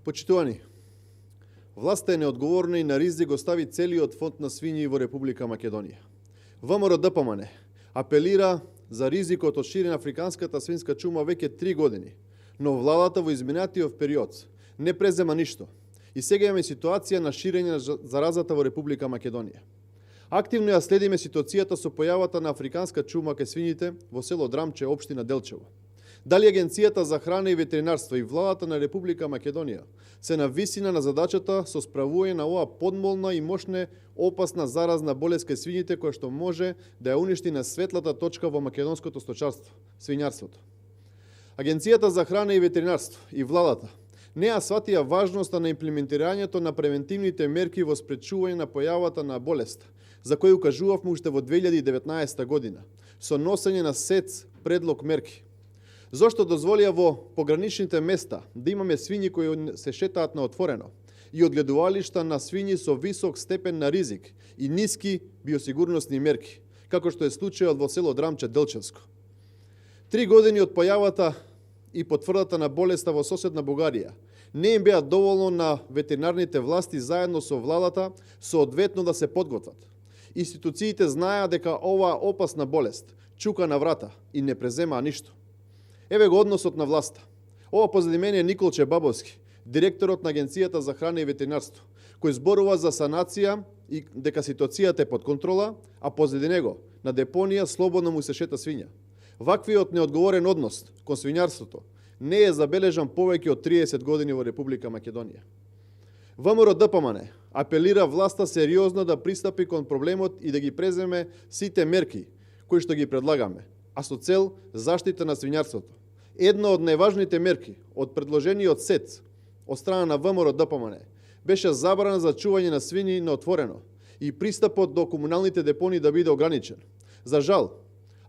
Почитувани, власта е неодговорна и на ризик го стави целиот фонд на свињи во Република Македонија. ВМРО-ДПМН апелира за ризикот од ширење африканската свинска чума веќе 3 години, но владата во изминатиот период не презема ништо и сега имаме ситуација на ширење на заразата во Република Македонија. Активно ја следиме ситуацијата со појавата на африканска чума кај свињите во село Драмче, општина Делчево. Дали Агенцијата за храна и ветеринарство и владата на Република Македонија се на висина на задачата со справување на оваа подмолна и мощна опасна заразна болест кај свињите која што може да ја уништи на светлата точка во македонското сточарство, свињарството. Агенцијата за храна и ветеринарство и владата не ја сватија важноста на имплементирањето на превентивните мерки во спречување на појавата на болест, за кој укажувавме уште во 2019 година, со носење на сет предлог мерки. Зошто дозволија во пограничните места да имаме свињи кои се шетаат на отворено и одгледувалишта на свињи со висок степен на ризик и ниски биосигурносни мерки, како што е случајот во село Драмче Делчевско. 3 години од појавата и потврдата на болеста во соседна Бугарија не им беа доволно на ветеринарните власти заедно со владата соодветно да се подготват. Институциите знаеа дека оваа опасна болест чука на врата и не преземаа ништо. Еве го односот на власта. Ова позади мене е Николче Бабовски, директорот на Агенцијата за храна и ветеринарство, кој зборува за санација и дека ситуацијата е под контрола, а позади него на депонија слободно му се шета свиња. Ваквиот неодговорен однос кон свињарството не е забележан повеќе од 30 години во Република Македонија. ВМРО-ДПМН апелира власта сериозно да пристапи кон проблемот и да ги преземе сите мерки кои што ги предлагаме, а со цел заштита на свињарството. Една од најважните мерки од предложениот сет од страна на ВМРО-ДПМН беше забрана за чување на свињи на отворено и пристапот до комуналните депони да биде ограничен. За жал,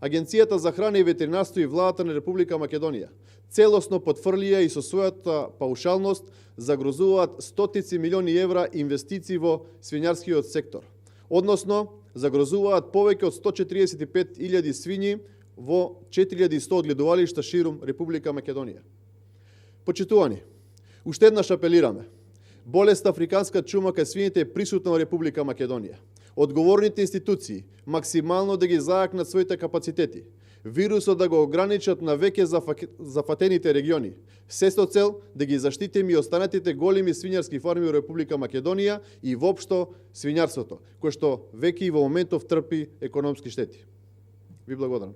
Агенцијата за храна и ветеринарство и владата на Република Македонија целосно потврлија и со својата паушалност загрозуваат стотици милиони евра инвестиции во свињарскиот сектор. Односно, загрозуваат повеќе од 145.000 свињи во 4100 одгледувалишта ширум Република Македонија. Почитувани, уште еднаш апелираме. Болест африканска чума кај свињите е присутна во Република Македонија. Одговорните институции максимално да ги зајакнат своите капацитети, вирусот да го ограничат на веќе зафатените региони, се со цел да ги заштитиме и останатите големи свињарски фарми во Република Македонија и воопшто свињарството, кое што веќе и во моментов трпи економски штети. Ви благодарам.